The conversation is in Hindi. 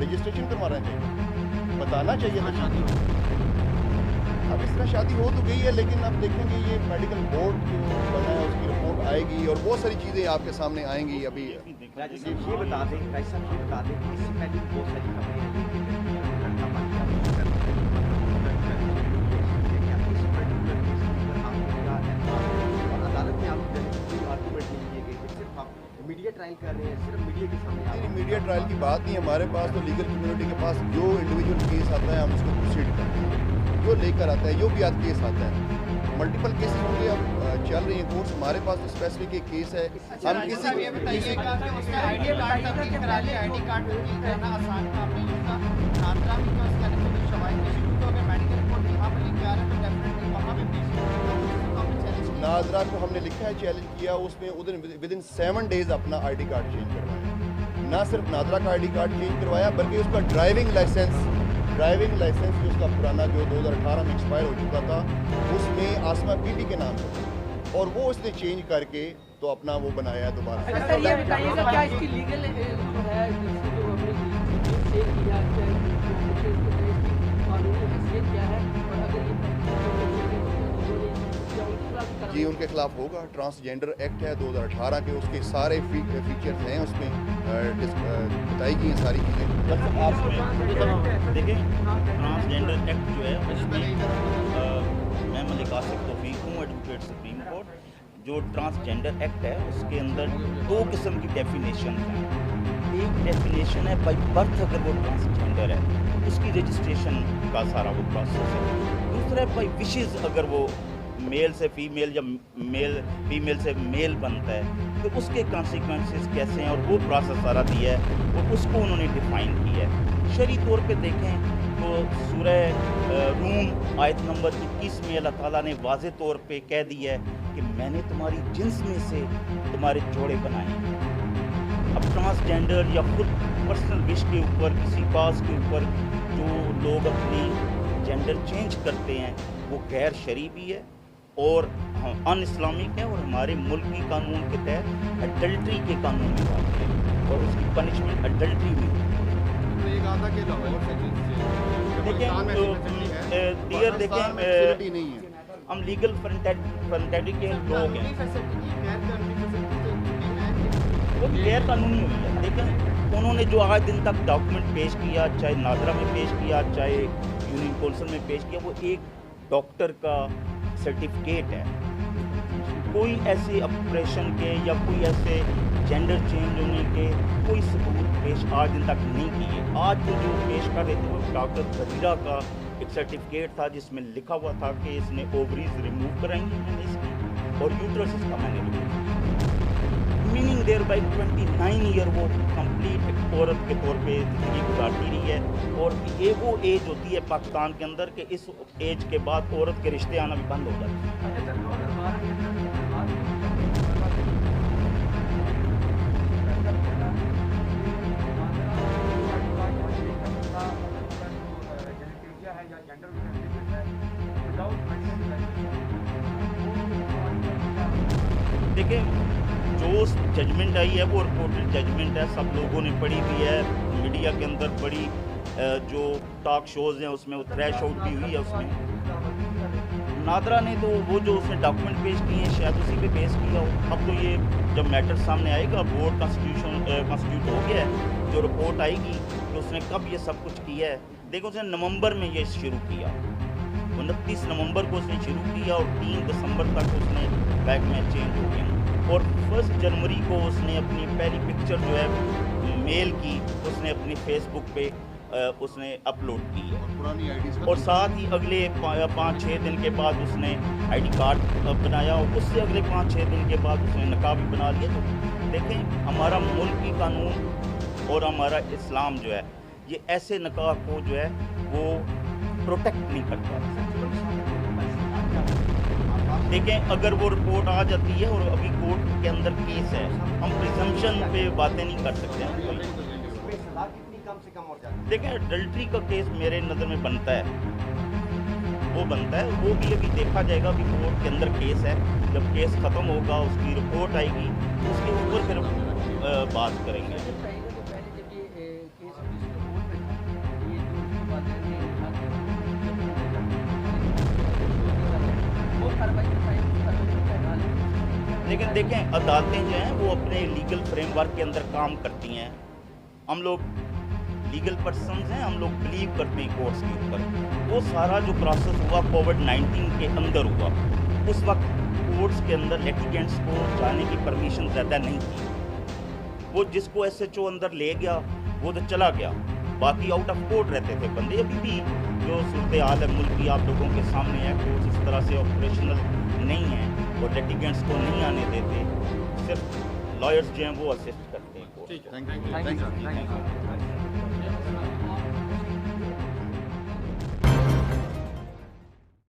रजिस्ट्रेशन करवाना चाहिए, बताना चाहिए था शादी। अब इस तरह शादी हो तो गई है, लेकिन अब देखेंगे ये मेडिकल बोर्ड जो बना है उसकी रिपोर्ट आएगी और बहुत सारी चीज़ें आपके सामने आएंगी। अभी राजेश साहब ये बता दें, राजेश साहब ये बता दें कि इससे पहले भी बहुत सारी खबरें हैं कि लड़का बन गया, इस पर्टिकुलर केस के ऊपर आपको क्या है और अदालत में आप कोई आर्गूमेंट नहीं किए गए, सिर्फ आप मीडिया ट्रायल कर रहे हैं, सिर्फ मीडिया के सामने नहीं, मीडिया ट्रायल की बात नहीं, हमारे पास तो लीगल कम्युनिटी के पास जो इंडिविजुअल केस आता है हम उसको प्रोसीड करते हैं, जो लेकर आता है, जो भी आज केस आता है। मल्टीपल केसेस होंगे, अब चल रही हैं कोर्ट्स, हमारे पास तो स्पेसिफिक एक केस है। हम किसी आईडी कार्ड तब्दील करा लिया, आईडी कार्ड तब्दील करना आसान काम नहीं होता। नादरा में क्या उसका मुख्तलिफ शवाहिद पेश हुए, तो अगर मेडिकल रिपोर्ट यहाँ पर लेके आ रहे हैं तो डेफिनेटली वहाँ पे पेश होगा। नादरा को हमने लिखा है, चैलेंज किया, उसमें उधर विद इन 7 डेज अपना आईडी कार्ड चेंज करवाया। ना सिर्फ नादरा का आईडी कार्ड चेंज करवाया बल्कि उसका ड्राइविंग लाइसेंस जो उसका पुराना जो 2018 में एक्सपायर हो चुका था उसमें आसमा पीटी के नाम पर, और वो उसने चेंज करके तो अपना वो बनाया दोबारा। सर ये बताइएगा क्या इसकी लीगल है जो हमने किया कानूनी हैसियत क्या है, और अगर जी उनके खिलाफ होगा। ट्रांसजेंडर एक्ट है 2018 के, उसके सारे फीचर्स हैं उसमें बताई गई हैं सारी चीज़ें। देखिए ट्रांसजेंडर एक्ट जो है उसमें मैं मलिक आसिफ तौफीक हूँ, एडवोकेट सुप्रीम कोर्ट। जो ट्रांसजेंडर एक्ट है उसके अंदर 2 किस्म की डेफिनेशन हैं। एक डेफिनेशन है बाई बर्थ, अगर वो ट्रांसजेंडर है उसकी रजिस्ट्रेशन का सारा वो प्रोसेस है। दूसरा है बाई विशेज़, अगर वो मेल से फीमेल या फीमेल से मेल बनता है तो उसके कॉन्सिक्वेंसेस कैसे हैं, और वो प्रोसेस सारा दिया है और उसको उन्होंने डिफ़ाइन किया है। शरई तौर पे देखें तो सूरह रूम आयत नंबर 21 में अल्लाह ताला ने वाज़े तौर पे कह दिया है कि मैंने तुम्हारी जिन्स में से तुम्हारे जोड़े बनाए। अब ट्रांसजेंडर या खुद पर्सनल विश के ऊपर, किसी काज के ऊपर जो लोग अपनी जेंडर चेंज करते हैं वो गैर शरई भी है और अन इस्लामिक है, और हमारे मुल्की कानून के तहत अडल्ट्री के कानून में आते हैं और उसकी पनिशमेंट अडल्ट्री में होती है। डियर देखें, हम लीगल फ्रंटेड के लोग हैं, वो गैर कानूनी हुई है। लेकिन उन्होंने जो आज दिन तक डॉक्यूमेंट पेश किया, चाहे नादरा में पेश किया, चाहे यूनियन कौंसिल में पेश किया, वो एक डॉक्टर का सर्टिफिकेट है। कोई ऐसे ऑपरेशन के या कोई ऐसे जेंडर चेंज होने के कोई सबूत पेश आज दिन तक नहीं किए। आज जो पेश कर रहे थे वो डॉक्टर बजीरा का एक सर्टिफिकेट था जिसमें लिखा हुआ था कि इसने ओवरीज रिमूव कराई हैं मैंने इसकी, और यूट्रस इसका मैंने रिमूव किया। मीनिंग देयर बाई 29 ईयर वो कंप्लीट एक औरत के तौर पे ज़िंदगी गुजारती रही है, और ये वो एज होती है पाकिस्तान के अंदर कि इस एज के बाद औरत के रिश्ते आना भी बंद हो जाते हैं। देखिए जो जजमेंट आई है वो रिपोर्टेड जजमेंट है, सब लोगों ने पढ़ी भी है, मीडिया के अंदर बड़ी जो टॉक शोज़ हैं उसमें वो थ्रेश आउट भी हुई है। उसमें नादरा ने तो वो जो उसने डॉक्यूमेंट पेश किए हैं शायद उसी पे पेश किया हो। अब तो ये जब मैटर सामने आएगा, बोर्ड कॉन्स्टिट्यूट हो गया है, जो रिपोर्ट आएगी कि उसने कब ये सब कुछ किया है। देखो उसने नवंबर में ये शुरू किया, 29 नवंबर को उसने शुरू किया और 3 दिसंबर तक उसने बैक में चेंज हो गया, और 1 जनवरी को उसने अपनी पहली पिक्चर जो है मेल की उसने अपनी फेसबुक पे उसने अपलोड की है, और पुरानी आईडी और साथ ही अगले 5-6 दिन के बाद उसने आईडी कार्ड बनाया, और उससे अगले 5-6 दिन के बाद उसने नकाब भी बना लिया। तो देखें हमारा मुल्की कानून और हमारा इस्लाम जो है ये ऐसे नकाब को जो है वो प्रोटेक्ट नहीं करता। देखें अगर वो रिपोर्ट आ जाती है और अभी कोर्ट के अंदर केस है, हम प्रिजम्पशन पे बातें नहीं कर सकते हैं। देखें अडल्ट्री का केस मेरे नज़र में बनता है, वो बनता है, वो भी अभी देखा जाएगा। अभी कोर्ट के अंदर केस है, जब केस ख़त्म होगा उसकी रिपोर्ट आएगी उसके ऊपर फिर बात करेंगे। लेकिन देखें अदालतें जो हैं वो अपने लीगल फ्रेमवर्क के अंदर काम करती हैं। हम लोग लीगल पर्सन्स हैं, हम लोग बिलीव करते हैं कोर्ट्स के ऊपर। वो सारा जो प्रोसेस हुआ कोविड-19 के अंदर हुआ, उस वक्त कोर्ट्स के अंदर लिटिगेंट्स को जाने की परमिशन ज़्यादा नहीं थी। वो जिसको SHO अंदर ले गया वो तो चला गया, बाकी आउट ऑफ कोर्ट रहते थे बंदे। अभी भी जो सूरत हाल है मुल्क की आप लोगों के सामने है, कोर्ट्स इस तरह से ऑपरेशनल नहीं है और लिटिगेंट्स को नहीं आने देते, सिर्फ लॉयर्स जो हैं वो असिस्ट करते हैं। Thank you.